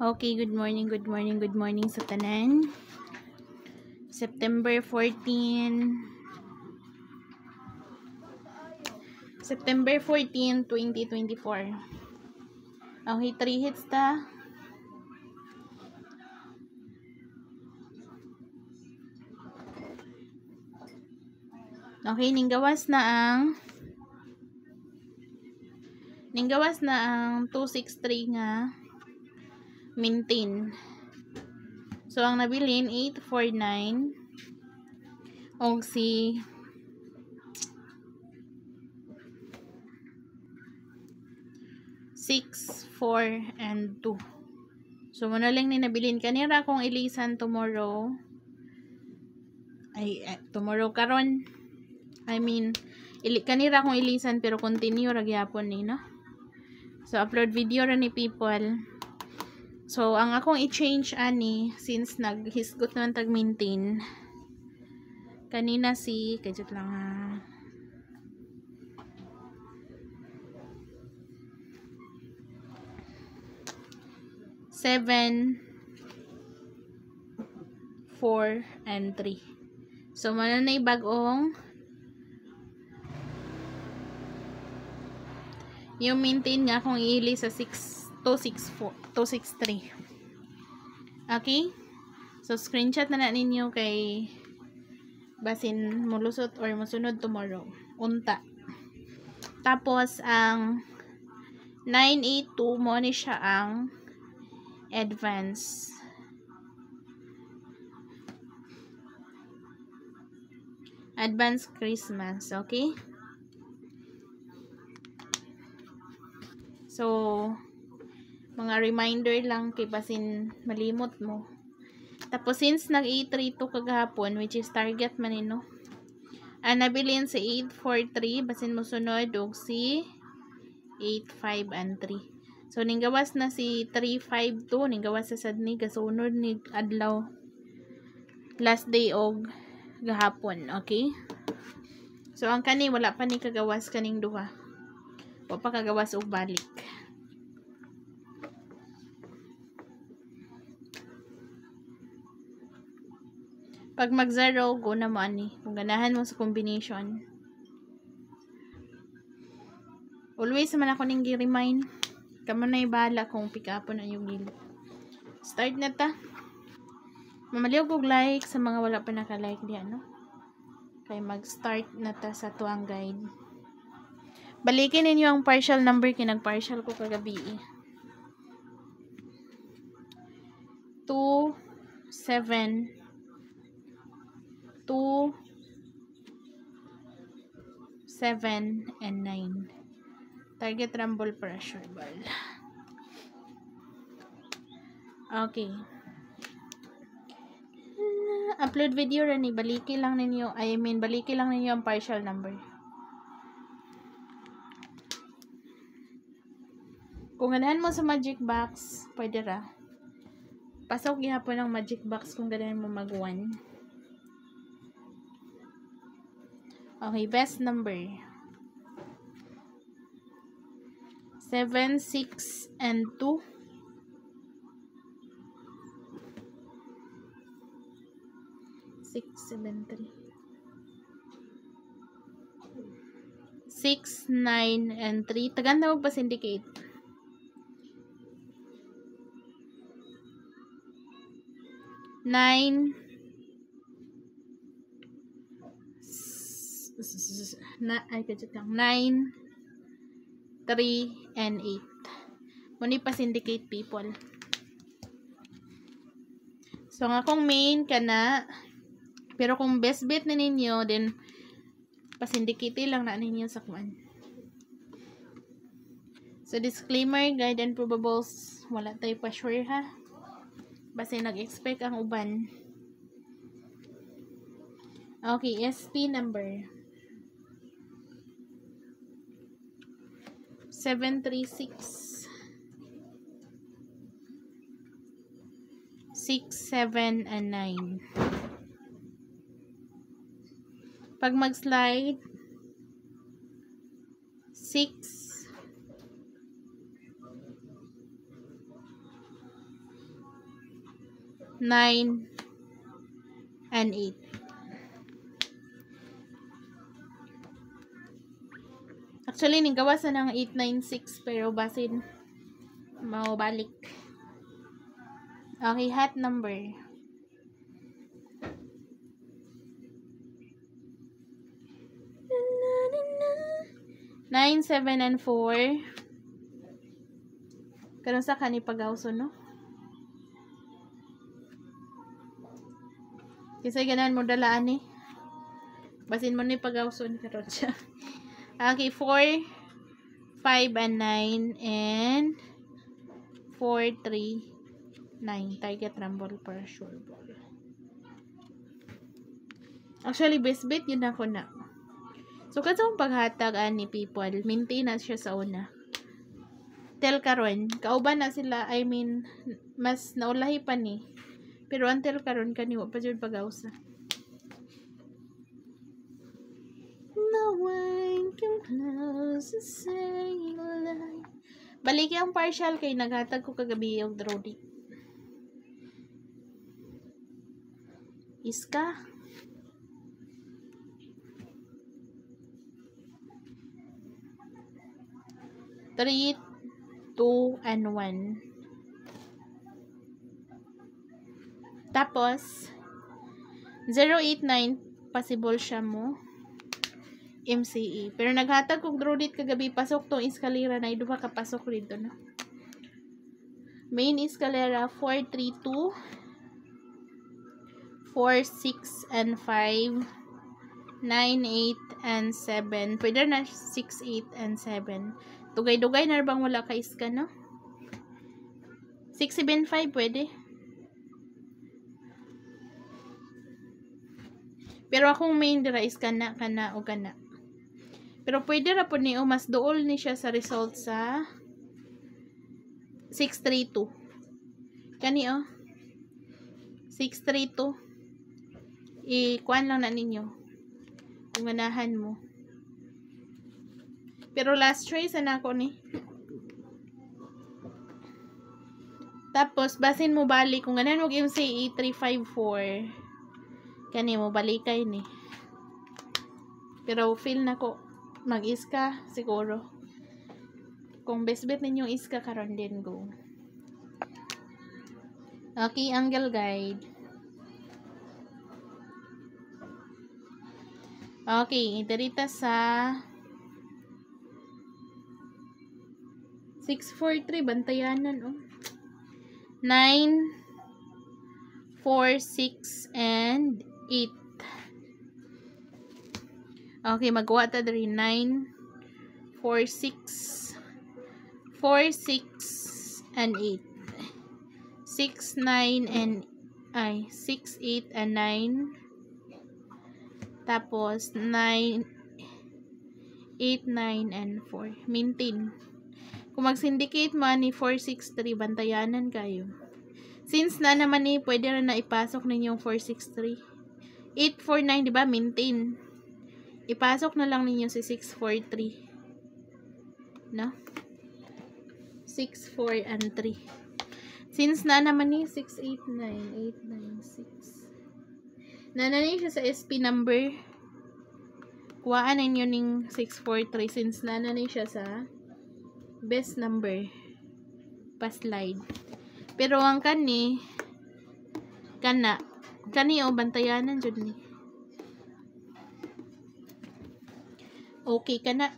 Okay, good morning sa tanan. September 14, 2024. Okay, 3 hits ta. Okay, ninggawas na ang 263 nga maintain. So, ang nabilin 849 og si 6, 4, and 2. So, muna lang ni nabilin kanira kung ilisan tomorrow. Tomorrow karon. Kanira kung ilisan pero continue ra gyapon ni, no? So, upload video ra ni people. So, ang akong i-change ani, since naghisgot naman tag-maintain, kanina kajut lang ha. Seven, 4, and 3. So, mananay bagong yung maintain nga kung iili sa 263. Okay? So, screenshot na ninyo kay basin mulusot or musunod tomorrow. Unta. Tapos, ang 982 mo ni siya ang advance. Advance Christmas. Okay? So, mga reminder lang kay basin malimot mo. Tapos, since nag-832 kagahapon, which is target man no? Nabilin si 843, basin mo sunod og si 85 and 3. So, ninggawas na si 352, ninggawas sa sadni, kasunod ni adlaw. Last day og gahapon, okay? So, ang kani, wala pa ni kagawas kaning duha. O pa kagawas og balik. Pag mag-zero, go na mo ani. Kung ganahan mo sa combination. Always naman ako ning gi-remind. Kamo na ibala kung pick up na yung gilid. Start na ta. Mamaliw kog like sa mga wala pa naka-like diyan, no? Kaya mag-start na ta sa tuang guide. Balikin ninyo ang partial number kinag-partial ko kagabi. 2, 7, 2, 7, and 9. Target rumble pressure ball. Okay. Upload video rin baliki lang ninyo ang partial number. Kung ganahan mo sa magic box, pwede ra. Pasok gihapon ang magic box kung ganahan mo mag-1. Okay, best number. 7, 6, and 2. 6, 7, 3. 6, 9, and 3. Taganda mo pa syndicate. 9, 3, and 8. Muni pa syndicate people. So, ang akong main kana, pero kung best bet na ninyo, then pasindicate lang na ninyo sa kuan. So, disclaimer, guide and probables, wala tayo pa sure ha. Basta nag-expect ang uban. Okay, SP number 736 6, 7, and 9. Pag mag-slide 6, 9, and 8. Actually, gawas na ng 8, 9, 6, pero basin maubalik. Okay, hat number. 9, 7, and 4. Karon sa kani pagawso, no? Kasi ganan mo dalaan eh. Basin mo ni pagawso ni karon siya. Okay, 4, 5, and 9, and 4, 3, 9. Target rumble for sure ball. Actually, best bet yun ako na. So, kasong paghatag ani people, maintenance siya sa una. Tel karon, kauban na sila, I mean, mas naulahi pa ni. Pero until karon kaniwa pa jud pag-ausa. No one can close the same line. Balik ang partial kay naghatag ko kagabi og draw deep. Iska. Three, 2, and 1. Tapos, 0, 8, 9, possible siya mo MCE. Pero naghatag kong draw date kagabi, pasok tong eskalera na iduha ka pasok dito na. Main eskalera 4, 3, 2, 4, 6, and 5, 9, 8, and 7. Pwede na 6, 8, and 7. Dugay-dugay na bang wala ka iska, no? 6, 7, 5 pwede. Pero akong main dira is kana o kana. Pero pwede ra po niyo mas dool ni siya sa result sa 632. Kani oh. 632. I-kuan lang na ninyo. Kung ganahan mo. Pero last choice na ako ni. Tapos basin mo balik kung ganahan mo MCE 354. Kani mo balikay ni. Pero feel na ko mag-iska siguro. Kung best bet ninyong iska karon din go. Okay, angle guide. Okay, itarita sa 643 bantayanan oh. 9, 4, 6, and 8. Okay, magawa ta diri 9, 4, 6, 4, 6, and 8. 6, 9, and 6, 8, and 9. Tapos 9, 8, 9, and 4. Maintain. Kung mag-syndicate mo ni 463, bantayanan kayo. Since na naman ni, pwede rin na ipasok ninyong 463. 849, di ba? Maintain. Ipasok na lang ninyo si 643. No? 6, 4, and 3. Since na naman ni, 689, 896. Nanani siya sa SP number. Kuhaan ninyo ning 643 since nanani siya sa best number pa-slide. Pero ang kani o bantayanan jud ni. Okay kana.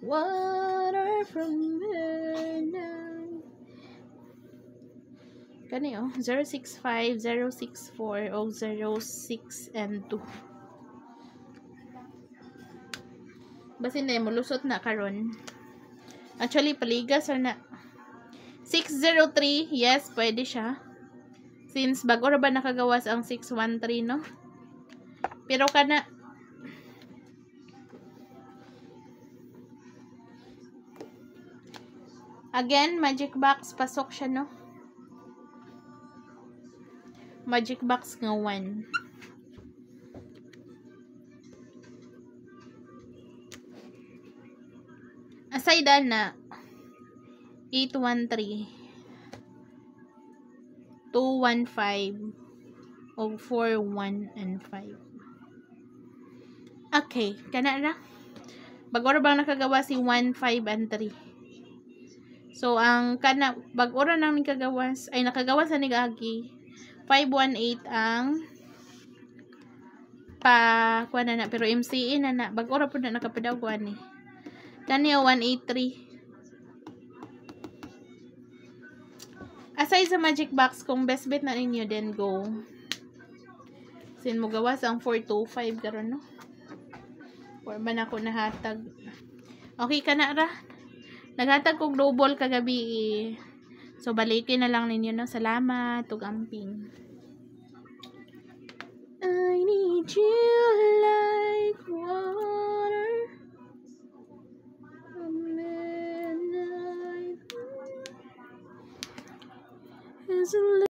Water from her now. Kani oh, 065, 064, o 06 and 2. Basin na mulusot na karon. Actually, paligas na. 603, yes, pwede siya. Since bago ra ba nakagawas ang 613, no? Pero kana again, magic box pasok siya, no? Magic box nga 1. Aside na 813 215 o 41 and 5. Okay, kana ra. Bag-ora bang nakagawa si 1, 5 and 3. So ang kana bag-ora nang nakagawas ay nakagawas sa nigagi 518 ang pa kuan na pero MCE na bag-ora pud na nakapadaw kuan ni. Kaniya 183. Aside sa magic box, kung best bet na ninyo, then go. Sin mo gawas ang 425 karon no. Or man ako nahatag. Okay ka na ra. Naghatag kog double kagabi. So balikin na lang ninyo no. Salamat ug amping. I need you like water. Midnight is a